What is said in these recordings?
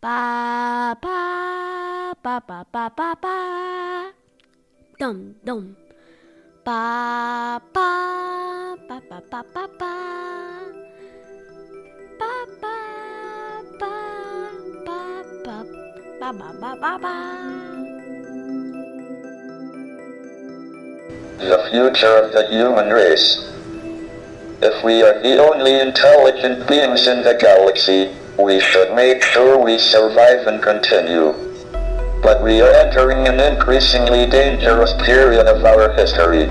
Ba ba ba ba ba ba ba. Dum dum. Ba ba ba ba ba ba ba. Ba ba ba ba ba ba ba ba ba ba. The future of the human race. If we are the only intelligent beings in the galaxy, we should make sure we survive and continue. But we are entering an increasingly dangerous period of our history.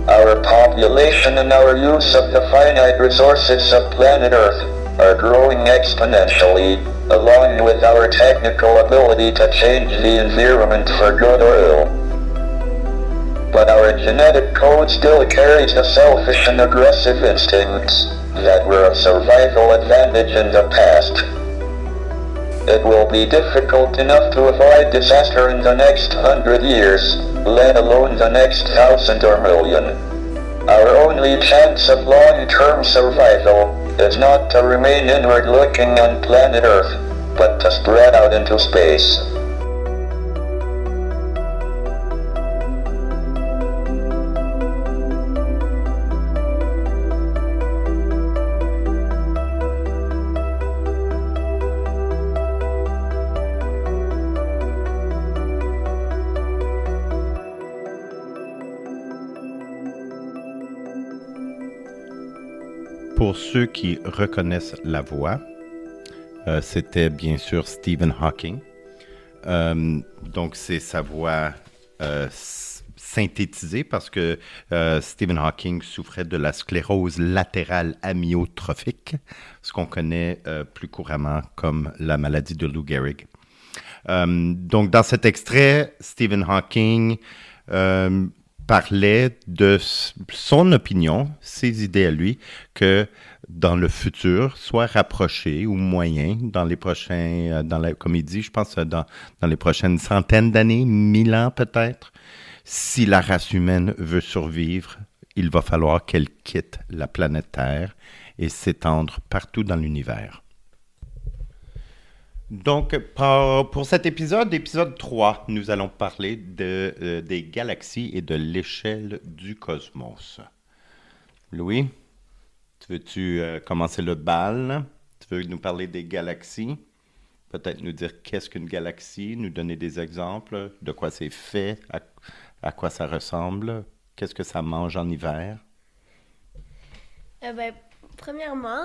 Our population and our use of the finite resources of planet Earth are growing exponentially, along with our technical ability to change the environment for good or ill. But our genetic code still carries the selfish and aggressive instincts that were a survival advantage in the past. It will be difficult enough to avoid disaster in the next 100 years, let alone the next 1,000 or million. Our only chance of long-term survival is not to remain inward-looking on planet Earth, but to spread out into space. Pour ceux qui reconnaissent la voix, c'était bien sûr Stephen Hawking. Donc c'est sa voix synthétisée parce que Stephen Hawking souffrait de la sclérose latérale amyotrophique, ce qu'on connaît plus couramment comme la maladie de Lou Gehrig. Donc dans cet extrait, Stephen Hawking parlait de son opinion, ses idées à lui, que dans le futur, soit rapproché ou moyen, dans les prochains, comme il dit, je pense dans les prochaines centaines d'années, 1000 ans peut-être, si la race humaine veut survivre, il va falloir qu'elle quitte la planète Terre et s'étendre partout dans l'univers. Donc, pour cet épisode 3, nous allons parler des galaxies et de l'échelle du cosmos. Louis, veux-tu commencer le bal? Tu veux nous parler des galaxies? Peut-être nous dire qu'est-ce qu'une galaxie, nous donner des exemples, de quoi c'est fait, à quoi ça ressemble, qu'est-ce que ça mange en hiver? Premièrement,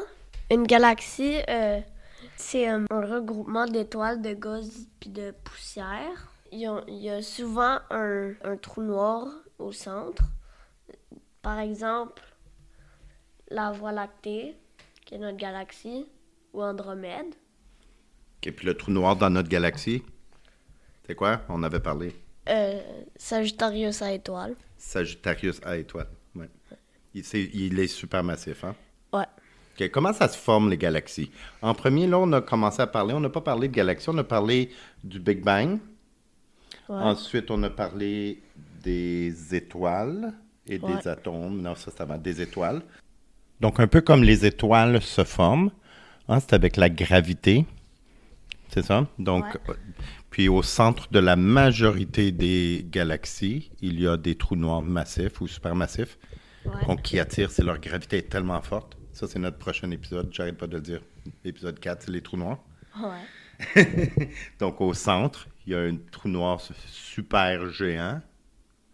une galaxie... c'est un regroupement d'étoiles, de gaz et de poussière. Il y a souvent un trou noir au centre. Par exemple, la Voie lactée, qui est notre galaxie, ou Andromède. Et puis le trou noir dans notre galaxie, c'est quoi? On avait parlé. Sagittarius à étoile. Sagittarius à étoile, oui. Il est supermassif, hein? Ouais. Okay. Comment ça se forme, les galaxies? En premier, là, on a commencé à parler, on n'a pas parlé de galaxies, on a parlé du Big Bang. Ouais. Ensuite, on a parlé des étoiles et des atomes. Non, ça, c'est avant, des étoiles. Donc, un peu comme les étoiles se forment, hein, c'est avec la gravité, c'est ça? Donc, puis au centre de la majorité des galaxies, il y a des trous noirs massifs ou supermassifs, donc, qui attirent, c'est leur gravité est tellement forte. Ça, c'est notre prochain épisode. J'arrête pas de le dire. Épisode 4, c'est les trous noirs. Ouais. Donc, au centre, il y a un trou noir super géant.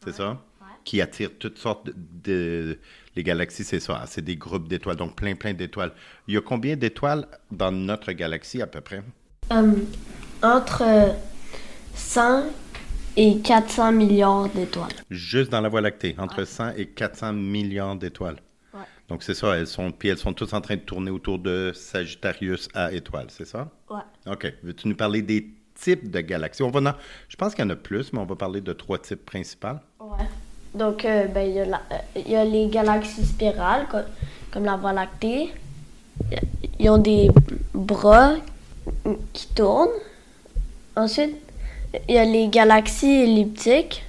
C'est ça? Ouais. Qui attire toutes sortes de... Les galaxies, c'est ça. C'est des groupes d'étoiles. Donc, plein d'étoiles. Il y a combien d'étoiles dans notre galaxie, à peu près? Entre 100 et 400 milliards d'étoiles. Juste dans la Voie lactée. Entre 100 et 400 milliards d'étoiles. Donc, c'est ça, elles sont tous en train de tourner autour de Sagittarius à étoile, c'est ça? Ouais. OK. Veux-tu nous parler des types de galaxies? Je pense qu'il y en a plus, mais on va parler de 3 types principaux. Ouais. Donc, il y a les galaxies spirales, comme la Voie lactée. Ils ont des bras qui tournent. Ensuite, il y a les galaxies elliptiques.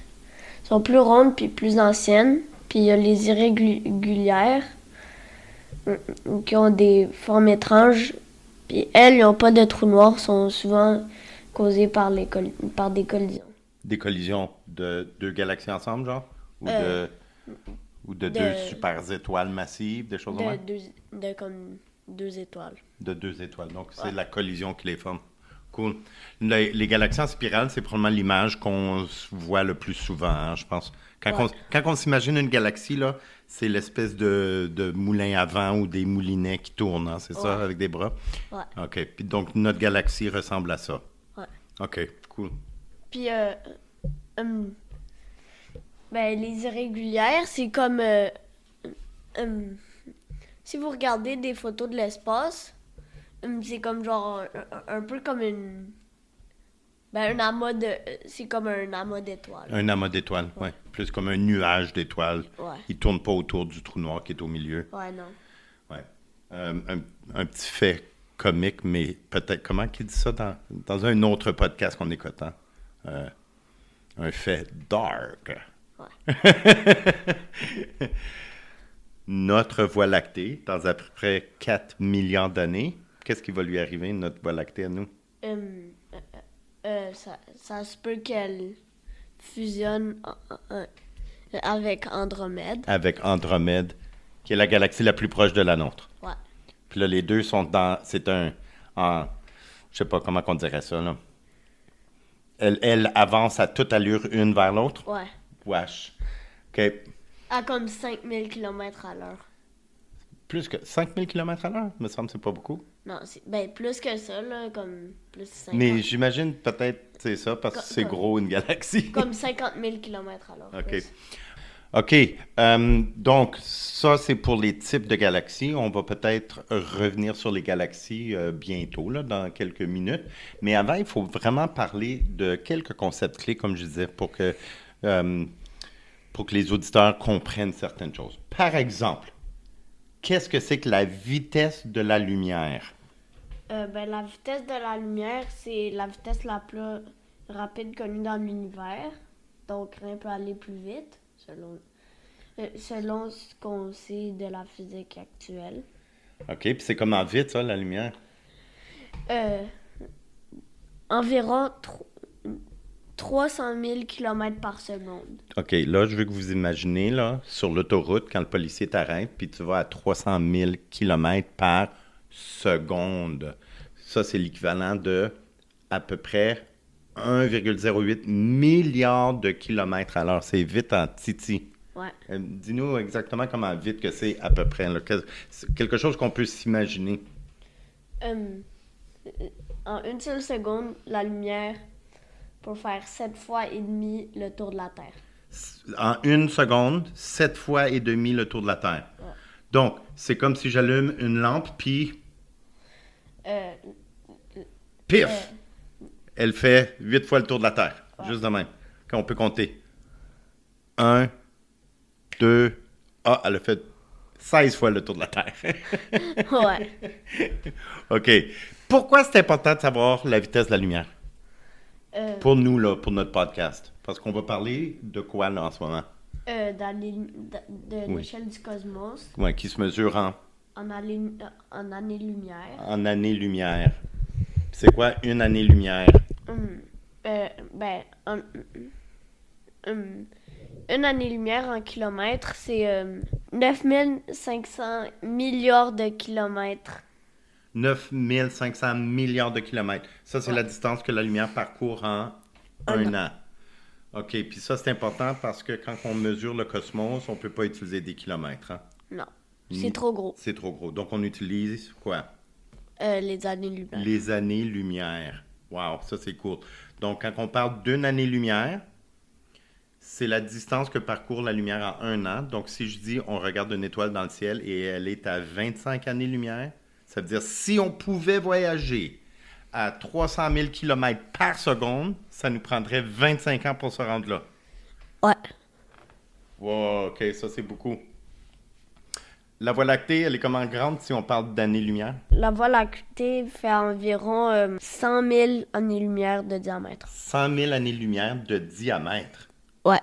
Elles sont plus rondes puis plus anciennes. Puis il y a les irrégulières qui ont des formes étranges Puis elles, ils n'ont pas de trous noirs, sont souvent causées par par des collisions. Des collisions de deux galaxies ensemble, genre? Ou de de- deux super étoiles massives, des choses comme ça? De comme 2 étoiles. De deux étoiles. Donc, c'est la collision qui les forme. Cool. Les galaxies en spirale, c'est probablement l'image qu'on voit le plus souvent, hein, je pense. Quand on s'imagine une galaxie, là, c'est l'espèce de moulin à vent ou des moulinets qui tournent, hein, c'est ça, avec des bras? Ouais. OK. Puis donc, notre galaxie ressemble à ça. Ouais. OK, cool. Puis, ben, les irrégulières, c'est comme... si vous regardez des photos de l'espace, c'est comme genre un peu comme un amas de... c'est comme un amas d'étoiles. Un amas d'étoiles, ouais. Plus comme un nuage d'étoiles. Ouais. Il tourne pas autour du trou noir qui est au milieu. Ouais, non. Ouais. Un petit fait comique, mais peut-être... Comment qu'il dit ça dans un autre podcast qu'on écoute, hein? Un fait dark. Ouais. Notre Voie lactée, dans à peu près 4 millions d'années, qu'est-ce qui va lui arriver, notre Voie lactée à nous? Ça se peut qu'elle fusionne avec Andromède. Avec Andromède, qui est la galaxie la plus proche de la nôtre. Ouais. Puis là, les deux sont dans... C'est je sais pas comment on dirait ça, là. Elle avance à toute allure une vers l'autre? Ouais. Wesh. OK. À comme 5000 km à l'heure. Plus que 5000 km/h, me semble que c'est pas beaucoup. Non, c'est plus que ça, là, comme plus de 50. Mais j'imagine peut-être c'est ça, parce que c'est gros une galaxie. Comme 50 000 km à l'heure. OK. plus. OK. Donc, ça, c'est pour les types de galaxies. On va peut-être revenir sur les galaxies bientôt, là, dans quelques minutes. Mais avant, il faut vraiment parler de quelques concepts clés, comme je disais, pour que les auditeurs comprennent certaines choses. Par exemple, qu'est-ce que c'est que la vitesse de la lumière? La vitesse de la lumière, c'est la vitesse la plus rapide connue dans l'univers. Donc, rien peut aller plus vite, selon ce qu'on sait de la physique actuelle. OK, puis c'est comment vite, ça, la lumière? Environ 300 000 km par seconde. OK, là, je veux que vous imaginez, là, sur l'autoroute, quand le policier t'arrête, puis tu vas à 300 000 km par seconde. Ça, c'est l'équivalent de à peu près 1,08 milliard de kilomètres à l'heure. C'est vite en titi. Ouais. Dis-nous exactement comment vite que c'est à peu près, là. C'est quelque chose qu'on peut s'imaginer. En une seule seconde, la lumière peut faire 7 fois et demi le tour de la Terre. En une seconde, 7 fois et demi le tour de la Terre. Ouais. Donc, c'est comme si j'allume une lampe, puis... Pif! Elle fait 8 fois le tour de la Terre. Ouais. Juste de même. Quand on peut compter. 1, 2... Ah, elle a fait 16 fois le tour de la Terre. Ouais. OK. Pourquoi c'est important de savoir la vitesse de la lumière? Pour nous, là, pour notre podcast. Parce qu'on va parler de quoi, là, en ce moment? De l'échelle du cosmos. Oui, qui se mesure en années-lumière. En années-lumière. C'est quoi une année-lumière? Une année-lumière en kilomètres, c'est 9500 milliards de kilomètres. 9500 milliards de kilomètres. Ça, c'est la distance que la lumière parcourt en un an. OK, puis ça, c'est important parce que quand on mesure le cosmos, on ne peut pas utiliser des kilomètres. Hein? Non, c'est trop gros. C'est trop gros. Donc, on utilise quoi? Les années-lumière. Les années-lumière. Wow, ça, c'est cool. Donc, quand on parle d'une année-lumière, c'est la distance que parcourt la lumière en un an. Donc, si je dis, on regarde une étoile dans le ciel et elle est à 25 années-lumière, ça veut dire si on pouvait voyager à 300 000 km par seconde, ça nous prendrait 25 ans pour se rendre là. Ouais. Wow, OK, ça c'est beaucoup. La Voie lactée, elle est comment grande si on parle d'années-lumière? La Voie lactée fait environ 100 000 années-lumière de diamètre. 100 000 années-lumière de diamètre? Ouais.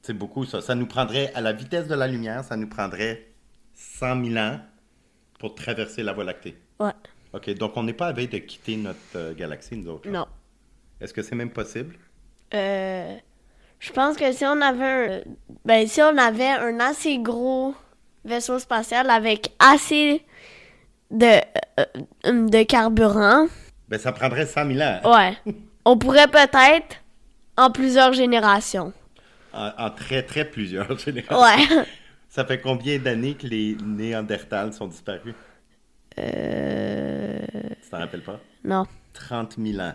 C'est beaucoup ça. Ça nous prendrait, à la vitesse de la lumière, ça nous prendrait 100 000 ans pour traverser la Voie lactée. Ouais. OK, donc on n'est pas à veille de quitter notre galaxie, nous autres. Non. Est-ce que c'est même possible? Je pense que si on avait un assez gros vaisseau spatial avec assez de carburant, Ben, ça prendrait 100 000 ans. ouais, on pourrait peut-être en plusieurs générations. En très, très plusieurs générations. Ouais. Ça fait combien d'années que les Néandertals sont disparus? Tu t'en rappelles pas? Non. 30 000 ans.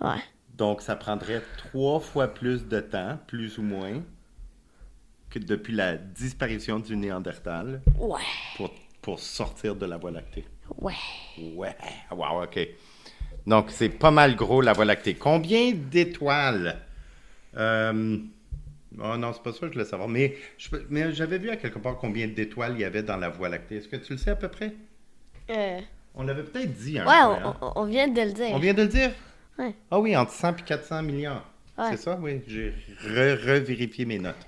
Ouais. Donc, ça prendrait 3 fois plus de temps, plus ou moins, que depuis la disparition du Néandertal Ouais. pour sortir de la Voie lactée. Ouais. Ouais. Wow, OK. Donc, c'est pas mal gros, la Voie lactée. Combien d'étoiles? Oh non, c'est pas ça que je voulais savoir. Mais j'avais vu à quelque part combien d'étoiles il y avait dans la Voie lactée. Est-ce que tu le sais à peu près? On l'avait peut-être dit. Ouais, Hein? on vient de le dire. On vient de le dire? Ouais. Ah oui, entre 100 et 400 milliards. Ouais. C'est ça? Oui, j'ai revérifié mes notes.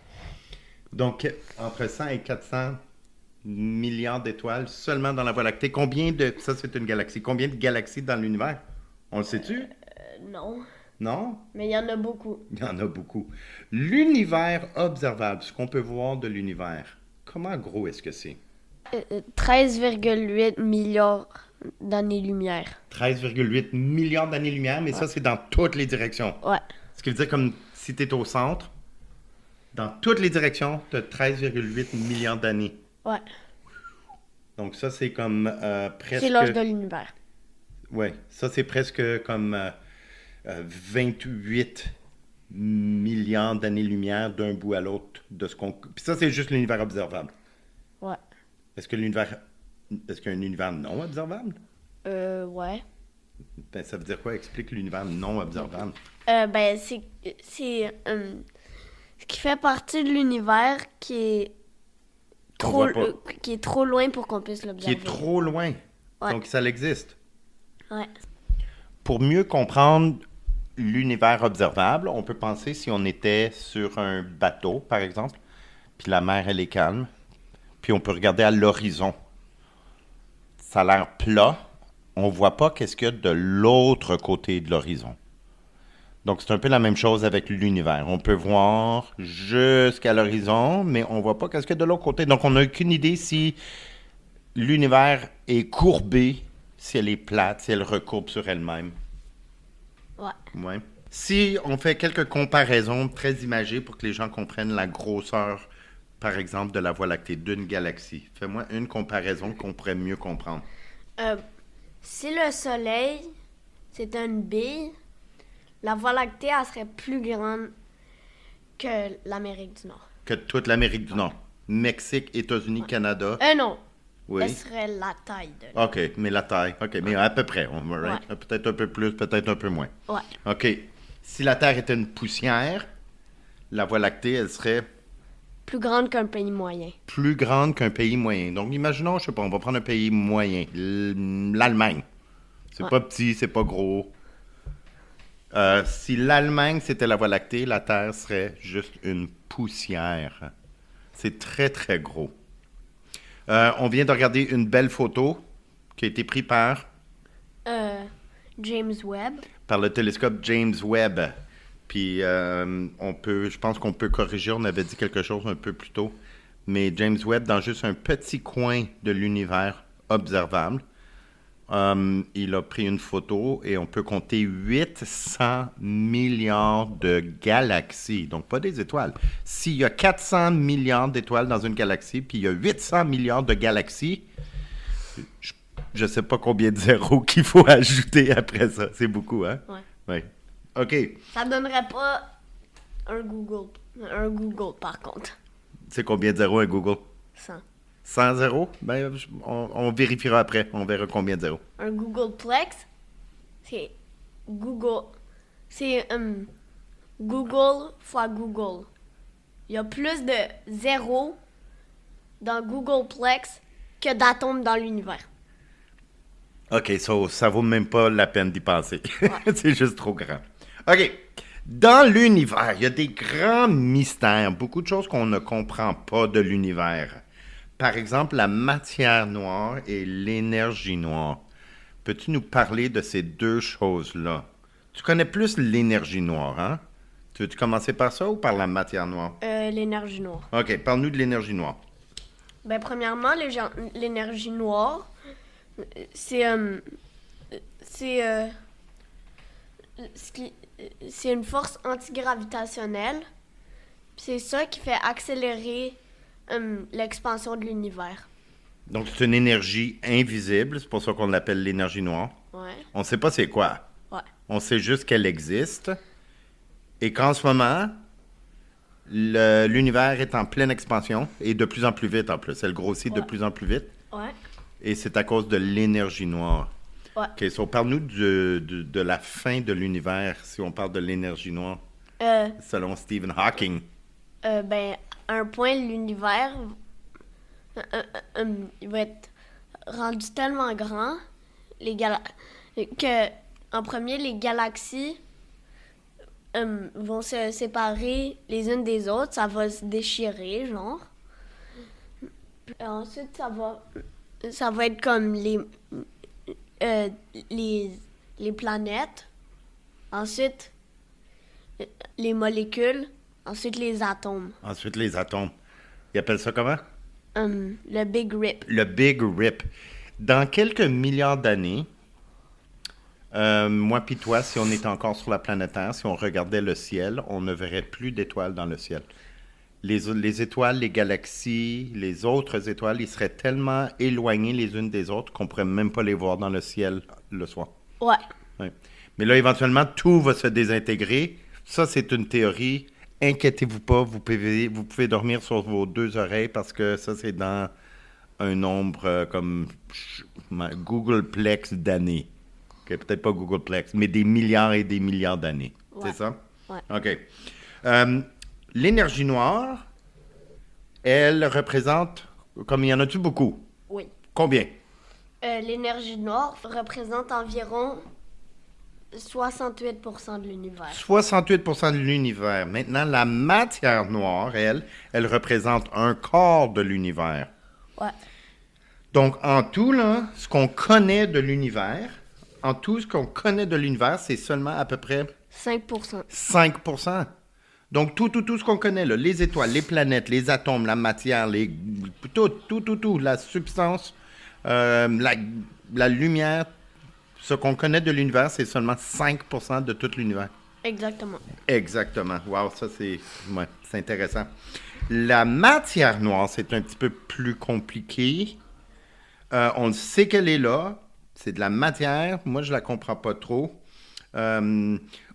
Donc, entre 100 et 400 milliards d'étoiles seulement dans la Voie lactée. Ça, c'est une galaxie. Combien de galaxies dans l'univers? On le sait-tu? Non. Non? Mais il y en a beaucoup. Il y en a beaucoup. L'univers observable, ce qu'on peut voir de l'univers, comment gros est-ce que c'est? 13,8 milliards d'années-lumière. 13,8 milliards d'années-lumière, mais ça, c'est dans toutes les directions. Ouais. Ce qui veut dire comme si tu es au centre, dans toutes les directions, tu as 13,8 milliards d'années. Ouais. Donc ça, c'est comme presque... C'est l'âge de l'univers. Oui, ça, c'est presque comme 28 milliards d'années-lumière d'un bout à l'autre de ce qu'on... Puis ça, c'est juste l'univers observable. Ouais. Est-ce qu'il y a un univers non observable? Ouais. Ben, ça veut dire quoi? Explique l'univers non observable. C'est ce qui fait partie de l'univers qui est trop loin pour qu'on puisse Qui l'observer. est trop loin. Ouais. Donc, ça existe. Ouais. Pour mieux comprendre l'univers observable, on peut penser si on était sur un bateau, par exemple, puis la mer, elle est calme, puis on peut regarder à l'horizon. Ça a l'air plat. On ne voit pas qu'est-ce qu'il y a de l'autre côté de l'horizon. Donc, c'est un peu la même chose avec l'univers. On peut voir jusqu'à l'horizon, mais on ne voit pas qu'est-ce qu'il y a de l'autre côté. Donc, on n'a aucune idée si l'univers est courbé, si elle est plate, si elle recourbe sur elle-même. Ouais. Ouais. Si on fait quelques comparaisons très imagées pour que les gens comprennent la grosseur, par exemple, de la Voie lactée, d'une galaxie. Fais-moi une comparaison qu'on pourrait mieux comprendre. Si le Soleil, c'était une bille, la Voie lactée, elle serait plus grande que l'Amérique du Nord. Que toute l'Amérique du Nord. Mexique, États-Unis, Canada. Non. Oui. Elle serait la taille de OK, mais la taille. OK, mais à peu près. Right? Ouais. Peut-être un peu plus, peut-être un peu moins. Ouais. OK. Si la Terre était une poussière, la Voie lactée, elle serait Plus grande qu'un pays moyen. plus grande qu'un pays moyen. Donc, imaginons, je sais pas, on va prendre un pays moyen. L'Allemagne. C'est pas petit, c'est pas gros. Si l'Allemagne, c'était la Voie lactée, la Terre serait juste une poussière. C'est très, très gros. On vient de regarder une belle photo qui a été prise par James Webb. le télescope James Webb. Puis, je pense qu'on peut corriger, on avait dit quelque chose un peu plus tôt, mais James Webb, dans juste un petit coin de l'univers observable, il a pris une photo et on peut compter 800 milliards de galaxies, donc pas des étoiles. S'il y a 400 milliards d'étoiles dans une galaxie, puis il y a 800 milliards de galaxies, je sais pas combien de zéros qu'il faut ajouter après ça. C'est beaucoup, hein? Ouais. Oui. OK. Ça donnerait pas un Google. Un Google, par contre. C'est combien de zéros un Google? 100. 100 zéros? Ben, on vérifiera après. On verra combien de zéros. Un Googleplex, c'est Google. C'est Google fois Google. Il y a plus de zéros dans Googleplex que d'atomes dans l'univers. OK, ça vaut même pas la peine d'y penser. C'est juste trop grand. OK. Dans l'univers, il y a des grands mystères, beaucoup de choses qu'on ne comprend pas de l'univers. Par exemple, la matière noire et l'énergie noire. Peux-tu nous parler de ces deux choses-là? Tu connais plus l'énergie noire, hein? Tu veux-tu commencer par ça ou par la matière noire? L'énergie noire. OK, parle-nous de l'énergie noire. Ben, premièrement, l'énergie noire, c'est c'est une force antigravitationnelle. C'est ça qui fait accélérer l'expansion de l'univers. Donc, c'est une énergie invisible, c'est pour ça qu'on l'appelle l'énergie noire. Ouais. On ne sait pas c'est quoi. Ouais. On sait juste qu'elle existe et qu'en ce moment, l'univers est en pleine expansion et de plus en plus vite en plus. Elle grossit de plus en plus vite Ouais. et c'est à cause de l'énergie noire. Ouais. OK, so parle-nous de la fin de l'univers si on parle de l'énergie noire, selon Stephen Hawking. Ben, à un point, l'univers il va être rendu tellement grand que, en premier, les galaxies vont se séparer les unes des autres. Ça va se déchirer, genre. Puis ensuite, ça va être comme les planètes. Ensuite, les molécules. Ensuite, les atomes. Ensuite, les atomes. Ils appellent ça comment? Le Big Rip. Le Big Rip. Dans quelques milliards d'années, moi puis toi, si on était encore sur la planète Terre, si on regardait le ciel, on ne verrait plus d'étoiles dans le ciel. Les étoiles, les galaxies, les autres étoiles, ils seraient tellement éloignés les unes des autres qu'on ne pourrait même pas les voir dans le ciel le soir. Ouais. Ouais. Mais là, éventuellement, tout va se désintégrer. Ça, c'est une théorie. Inquiétez-vous pas, vous pouvez dormir sur vos deux oreilles parce que ça, c'est dans un nombre comme Googleplex d'années. Okay, peut-être pas Googleplex, mais des milliards et des milliards d'années. Ouais. C'est ça? Ouais. OK. L'énergie noire, elle représente, comme il y en a-tu beaucoup? Oui. Combien? L'énergie noire représente environ 68% de l'univers. 68% de l'univers. Maintenant, la matière noire, elle représente un quart de l'univers. Ouais. Donc, en tout, là, ce qu'on connaît de l'univers, c'est seulement à peu près 5%. 5%. Donc, tout ce qu'on connaît, là, les étoiles, les planètes, les atomes, la matière, tout, la substance, la lumière, ce qu'on connaît de l'univers, c'est seulement 5% de tout l'univers. Exactement. Exactement. Wow, ça, c'est intéressant. La matière noire, c'est un petit peu plus compliqué. On sait qu'elle est là. C'est de la matière. Moi, je la comprends pas trop.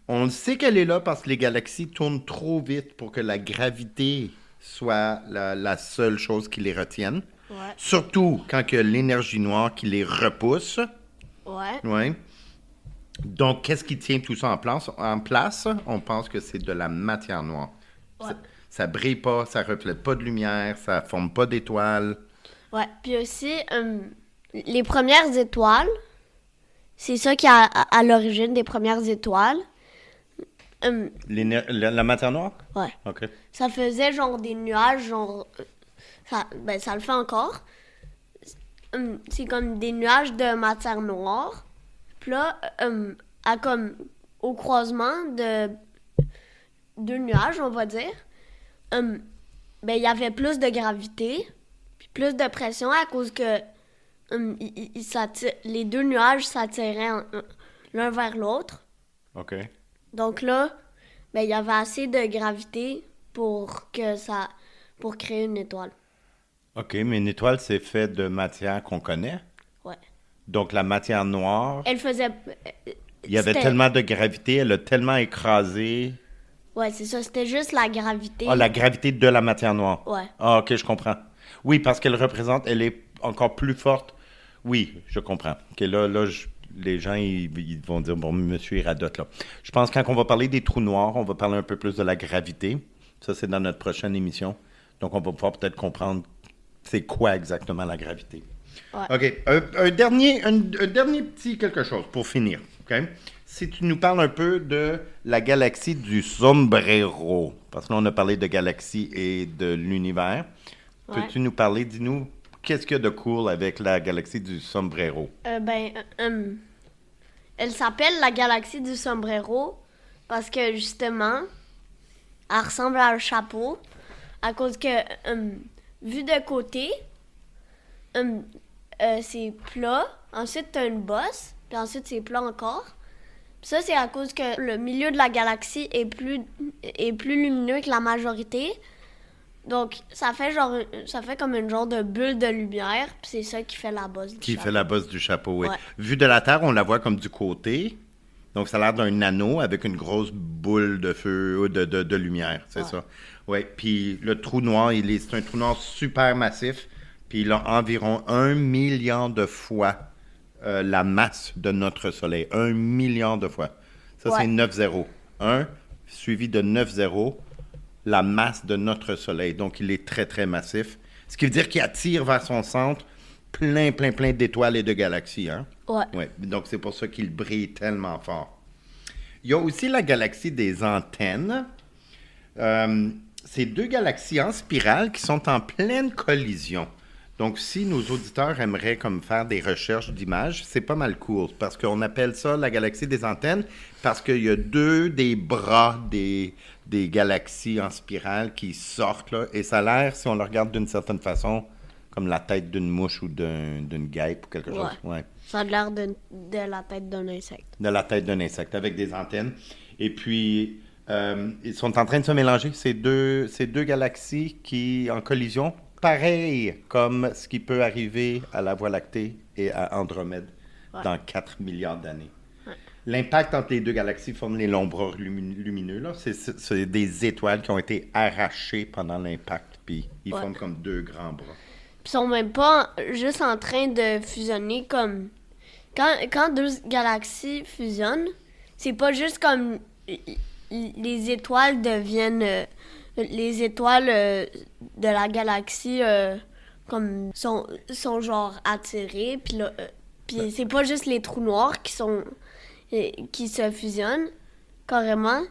On sait qu'elle est là parce que les galaxies tournent trop vite pour que la gravité soit la seule chose qui les retienne. Ouais. Surtout quand il y a l'énergie noire qui les repousse. Ouais. Ouais. Donc, qu'est-ce qui tient tout ça en place? On pense que c'est de la matière noire. Ouais. Ça brille pas, ça reflète pas de lumière, ça forme pas d'étoiles. Ouais. Puis aussi, les premières étoiles, c'est ça qui est à l'origine des premières étoiles. La matière noire? Ouais. OK. Ça faisait genre des nuages, genre... ça le fait encore. C'est comme des nuages de matière noire. Puis là, au croisement de deux nuages, on va dire, il y avait plus de gravité, puis plus de pression à cause que les deux nuages s'attiraient l'un vers l'autre. OK. Donc là, il y avait assez de gravité pour créer une étoile. OK, mais une étoile, c'est fait de matière qu'on connaît. Ouais. Donc, la matière noire, Elle faisait... il y avait tellement de gravité, elle a tellement écrasé. Ouais, c'est ça. C'était juste la gravité. Ah, la gravité de la matière noire. Ouais. Ah, OK, je comprends. Oui, parce qu'elle représente, elle est encore plus forte. Oui, je comprends. OK, là, les gens, ils vont dire, bon, monsieur, il radote, là. Je pense que quand on va parler des trous noirs, on va parler un peu plus de la gravité. Ça, c'est dans notre prochaine émission. Donc, on va pouvoir peut-être comprendre c'est quoi exactement la gravité. Ouais. OK. Un dernier petit quelque chose pour finir. OK? Si tu nous parles un peu de la galaxie du Sombrero, parce que là, on a parlé de galaxie et de l'univers. Ouais. Peux-tu nous parler, dis-nous, qu'est-ce qu'il y a de cool avec la galaxie du Sombrero? Elle s'appelle la galaxie du Sombrero parce que, justement, elle ressemble à un chapeau à cause que, vu de côté, c'est plat. Ensuite, t'as une bosse, puis ensuite, c'est plat encore. Puis ça, c'est à cause que le milieu de la galaxie est plus lumineux que la majorité. Donc, ça fait comme une genre de bulle de lumière, puis c'est ça qui fait la bosse du chapeau. Fait la bosse du chapeau, oui. Ouais. Vu de la Terre, on la voit comme du côté. Donc, ça a l'air d'un anneau avec une grosse boule de feu, de lumière, c'est ça. Oui, puis le trou noir, c'est un trou noir super massif, puis il a environ 1 milliard de fois la masse de notre Soleil. 1 milliard de fois. Ça, c'est 9 zéros. 1 suivi de 9 zéros, la masse de notre Soleil. Donc, il est très, très massif. Ce qui veut dire qu'il attire vers son centre plein d'étoiles et de galaxies. Hein? Ouais. Donc, c'est pour ça qu'il brille tellement fort. Il y a aussi la galaxie des antennes. C'est 2 galaxies en spirale qui sont en pleine collision. Donc, si nos auditeurs aimeraient comme faire des recherches d'images, c'est pas mal cool parce qu'on appelle ça la galaxie des antennes parce qu'il y a 2 des bras des galaxies en spirale qui sortent là, et ça a l'air, si on le regarde d'une certaine façon, comme la tête d'une mouche ou d'une guêpe ou quelque chose. Ouais. Ça a l'air de la tête d'un insecte. De la tête d'un insecte avec des antennes. Et puis, ils sont en train de se mélanger, ces deux galaxies qui en collision. Pareil comme ce qui peut arriver à la Voie lactée et à Andromède dans 4 milliards d'années. Ouais. L'impact entre les 2 galaxies forme les longs bras lumineux. Là. C'est des étoiles qui ont été arrachées pendant l'impact, puis ils forment comme 2 grands bras. Puis ils sont même pas juste en train de fusionner comme... Quand 2 galaxies fusionnent, c'est pas juste comme les étoiles deviennent... les étoiles de la galaxie comme sont genre attirées, puis c'est pas juste les trous noirs qui se fusionnent carrément.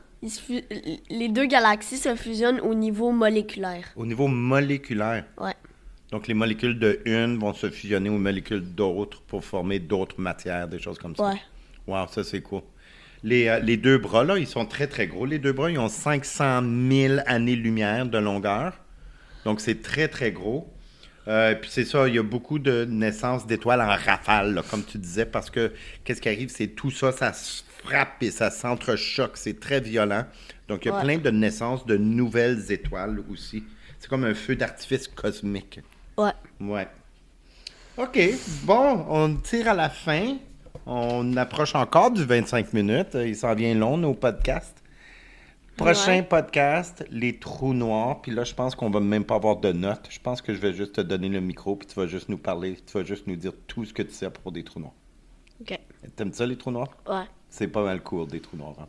Les 2 galaxies se fusionnent au niveau moléculaire. Au niveau moléculaire? Ouais. Donc les molécules de une vont se fusionner aux molécules d'autres pour former d'autres matières, des choses comme ça. Ouais. Wow, ça c'est cool. Les 2 bras, là, ils sont très, très gros. Les 2 bras, ils ont 500 000 années-lumière de longueur. Donc, c'est très, très gros. Puis c'est ça, il y a beaucoup de naissances d'étoiles en rafale, là, comme tu disais, parce que qu'est-ce qui arrive, c'est tout ça, ça se frappe et ça s'entrechoque. C'est très violent. Donc, il y a plein de naissances de nouvelles étoiles aussi. C'est comme un feu d'artifice cosmique. Ouais. OK. Bon, on tire à la fin. On approche encore du 25 minutes. Il s'en vient long, nos podcasts. Prochain podcast, les trous noirs. Puis là, je pense qu'on va même pas avoir de notes. Je pense que je vais juste te donner le micro, puis tu vas juste nous parler. Tu vas juste nous dire tout ce que tu sais à propos des trous noirs. OK. T'aimes ça, les trous noirs? Ouais. C'est pas mal cool, des trous noirs. Hein?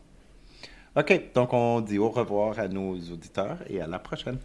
OK. Donc, on dit au revoir à nos auditeurs et à la prochaine.